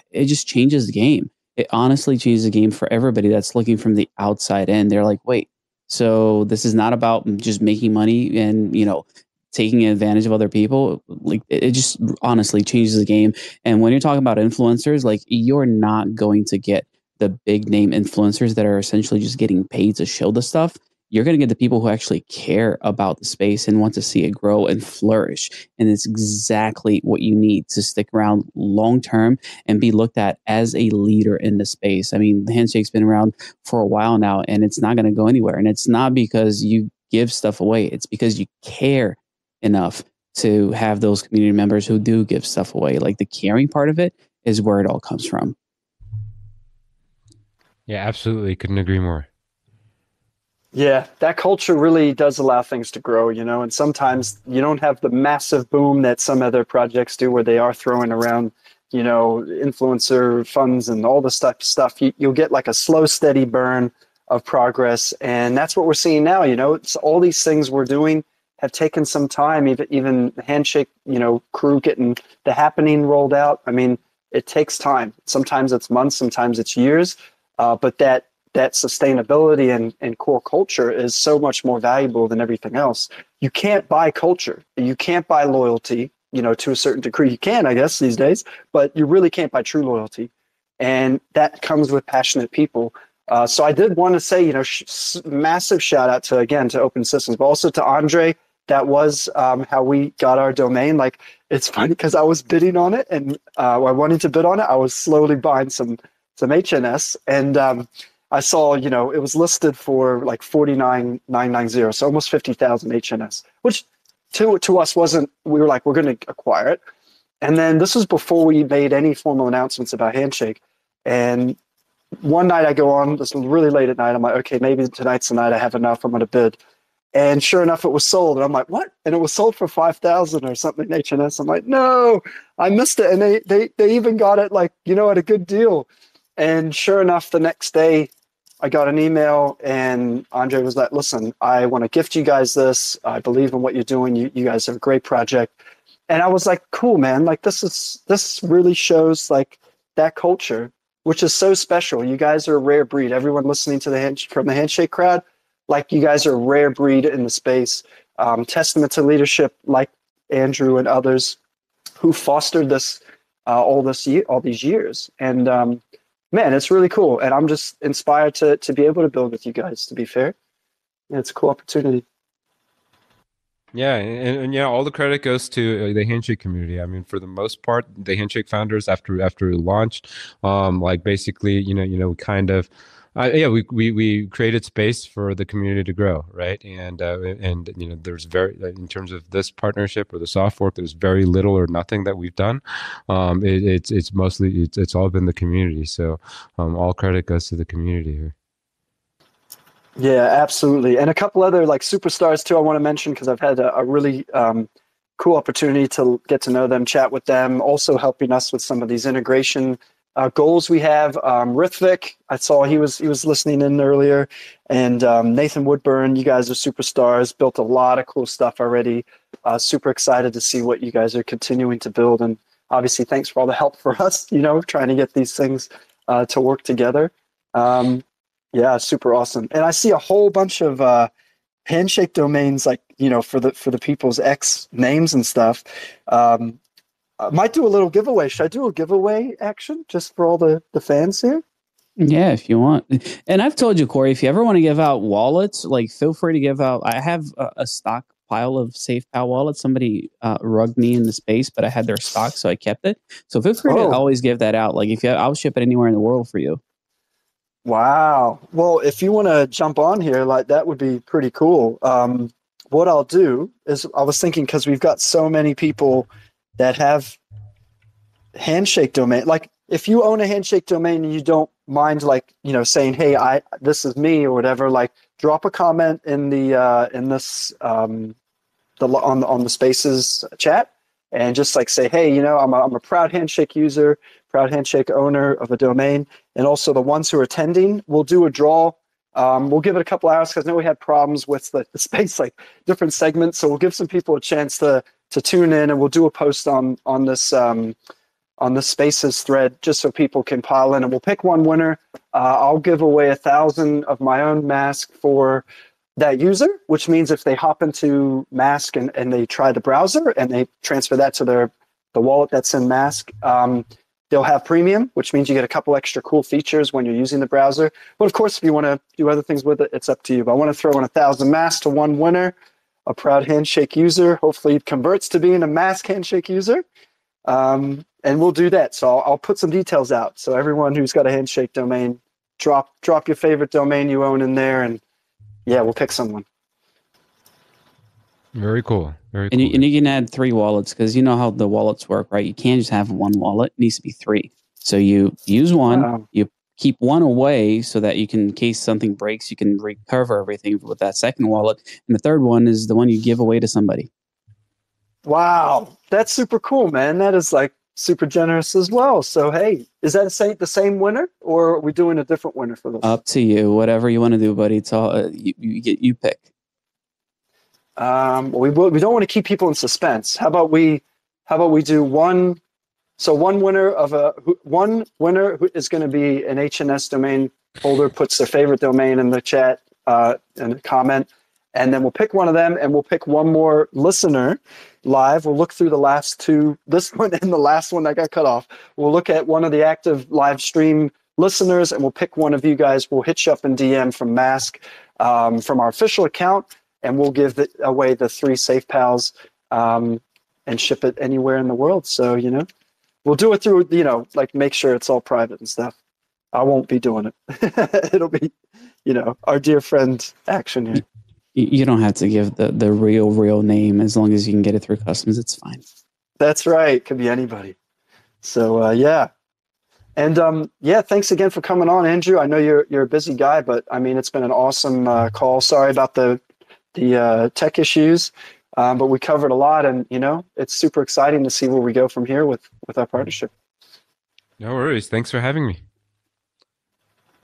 it just changes the game. It honestly changes the game for everybody that's looking from the outside in. They're like, wait, so this is not about just making money and taking advantage of other people. Like it just honestly changes the game. And when you're talking about influencers, like you're not going to get the big name influencers that are essentially just getting paid to show the stuff. You're going to get the people who actually care about the space and want to see it grow and flourish. And it's exactly what you need to stick around long term and be looked at as a leader in the space. I mean, the Handshake's been around for a while now, and it's not going to go anywhere. And it's not because you give stuff away. It's because you care enough to have those community members who do give stuff away. Like the caring part of it is where it all comes from. Yeah, absolutely. Couldn't agree more. Yeah, that culture really does allow things to grow, and sometimes you don't have the massive boom that some other projects do where they are throwing around, influencer funds and all this type of stuff. You'll get like a slow, steady burn of progress. And that's what we're seeing now. It's all these things we're doing have taken some time, even the Handshake, crew getting the happening rolled out. I mean, it takes time. Sometimes it's months, sometimes it's years, but that sustainability and core culture is so much more valuable than everything else. You can't buy culture. You can't buy loyalty, to a certain degree. You can, I guess, these days, but you really can't buy true loyalty. And that comes with passionate people. So I did want to say, massive shout out to Open Systems, but also to Andre. That was how we got our domain. Like, it's funny because I was bidding on it and I wanted to bid on it. I was slowly buying some HNS, and I saw, it was listed for like 49,990, so almost 50,000 HNS, which to us wasn't. We were like, we're going to acquire it, and then this was before we made any formal announcements about Handshake. And one night I go on, this was really late at night. I'm like, okay, maybe tonight's the night I have enough. I'm going to bid. And sure enough, it was sold. And I'm like, what? And it was sold for 5,000 or something in HNS. I'm like, no, I missed it. And they even got it like, at a good deal. And sure enough, the next day I got an email and Andre was like, listen, I want to gift you guys this. I believe in what you're doing. You guys have a great project. And I was like, cool, man. Like this really shows like that culture, which is so special. You guys are a rare breed. Everyone listening to from the Handshake crowd, like you guys are a rare breed in the space. Testament to leadership like Andrew and others who fostered this all these years. And man, it's really cool. And I'm just inspired to be able to build with you guys, to be fair. Yeah, it's a cool opportunity. Yeah, and yeah, all the credit goes to the Handshake community. I mean, for the most part, the Handshake founders after it launched, like basically, kind of, yeah, we created space for the community to grow, right? And there's in terms of this partnership or the soft fork, there's very little or nothing that we've done. It's mostly it's all been the community. So, all credit goes to the community here. Yeah, absolutely. And a couple other like superstars too I want to mention because I've had a really cool opportunity to get to know them, chat with them, also helping us with some of these integration goals we have. Rithvik, I saw he was listening in earlier, and Nathan Woodburn, you guys are superstars, built a lot of cool stuff already. Super excited to see what you guys are continuing to build. And obviously thanks for all the help for us, trying to get these things to work together. Yeah, super awesome. And I see a whole bunch of Handshake domains, like, for the people's X names and stuff. I might do a little giveaway. Should I do a giveaway action just for all the fans here? Yeah, if you want. And I've told you, Corey, if you ever want to give out wallets, like feel free to give out. I have a stockpile of SafePal wallets. Somebody rugged me in the space, but I had their stock, so I kept it. So feel free to always give that out. Like I'll ship it anywhere in the world for you. Wow. Well, if you want to jump on here, like that would be pretty cool. What I'll do is I was thinking, because we've got so many people that have Handshake domain. Like if you own a Handshake domain and you don't mind, like, saying, hey, this is me or whatever, like drop a comment in the in this on the Spaces chat and just like say, hey, I'm a proud Handshake user, proud Handshake owner of a domain. And also the ones who are attending, we'll do a draw. We'll give it a couple hours because I know we had problems with the space, like different segments. So we'll give some people a chance to tune in, and we'll do a post on the Spaces thread just so people can pile in, and we'll pick one winner. I'll give away 1,000 of my own mask for that user, which means if they hop into Mask and they try the browser and they transfer that to the wallet that's in Mask, they'll have premium, which means you get a couple extra cool features when you're using the browser. But of course, if you want to do other things with it, it's up to you. But I want to throw in 1,000 masks to one winner, a proud Handshake user. Hopefully it converts to being a Mask Handshake user. And we'll do that. So I'll put some details out. So everyone who's got a Handshake domain, drop your favorite domain you own in there, and yeah, we'll pick someone. Very cool. Very cool. And you can add 3 wallets because you know how the wallets work, right? You can't just have one wallet. It needs to be 3. So you use one, you keep one away so that you can, in case something breaks, you can recover everything with that second wallet. And the third one is the one you give away to somebody. Wow. That's super cool, man. That is like super generous as well. So, hey, is that the same winner, or are we doing a different winner for this? Up to you. Whatever you want to do, buddy. It's all you pick. We don't want to keep people in suspense. How about we do one? So one winner who is going to be an HNS domain holder, puts their favorite domain in the chat in a comment, and then we'll pick one of them, and we'll pick one more listener live. We'll look through the last 2, this one and the last one that got cut off. We'll look at one of the active live stream listeners, and we'll pick one of you guys. We'll hit you up in DM from Mask, from our official account, and we'll give away the 3 SafePals and ship it anywhere in the world. So, we'll do it through, like make sure it's all private and stuff. I won't be doing it. It'll be, our dear friend Action here. You don't have to give the real name as long as you can get it through customs. It's fine. That's right. Could be anybody. So, yeah. And thanks again for coming on, Andrew. I know you're a busy guy, but I mean, it's been an awesome call. Sorry about the tech issues, but we covered a lot, and it's super exciting to see where we go from here with our partnership. No worries. Thanks for having me.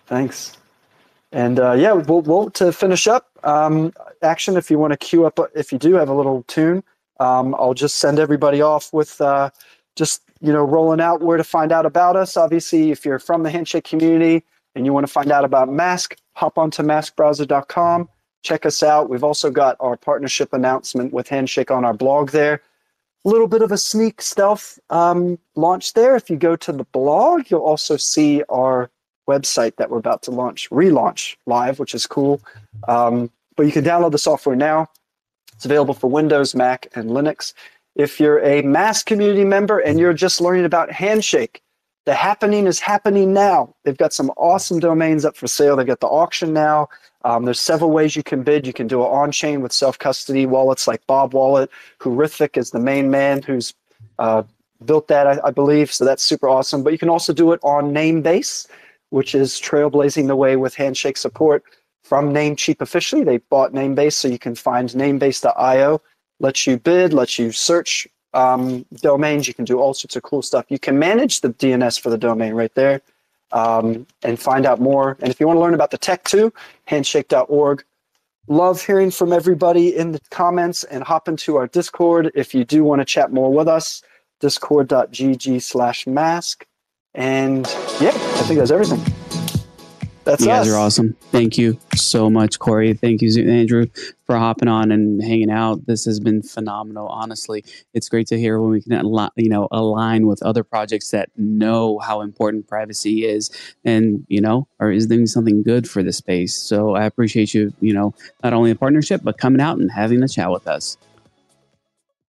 Thanks. And we'll to finish up, Action, if you want to queue up, if you do have a little tune, I'll just send everybody off with rolling out where to find out about us. Obviously, if you're from the Handshake community and you want to find out about Mask, hop onto maskbrowser.com. Check us out. We've also got our partnership announcement with Handshake on our blog there. A little bit of a sneak stealth launch there. If you go to the blog, you'll also see our website that we're about to relaunch live, which is cool. But you can download the software now. It's available for Windows, Mac, and Linux. If you're a Mask community member and you're just learning about Handshake, the happening is happening now. They've got some awesome domains up for sale. They've got the auction now. There's several ways you can bid. You can do it on-chain with self-custody wallets like Bob Wallet. Horrific is the main man who's built that, I believe. So that's super awesome. But you can also do it on Namebase, which is trailblazing the way with Handshake support from Namecheap officially. They bought Namebase, so you can find namebase.io. Lets you bid, lets you search domains. You can do all sorts of cool stuff. You can manage the DNS for the domain right there and find out more. And if you want to learn about the tech too, handshake.org. Love hearing from everybody in the comments, and hop into our Discord if you do want to chat more with us, discord.gg/mask. And yeah, I think that's everything. That's you guys us. are awesome. Thank you so much, Corey. Thank you, Andrew, for hopping on and hanging out. This has been phenomenal. Honestly, it's great to hear when we can, align with other projects that know how important privacy is, and are is doing something good for the space. So I appreciate you, not only the partnership but coming out and having a chat with us.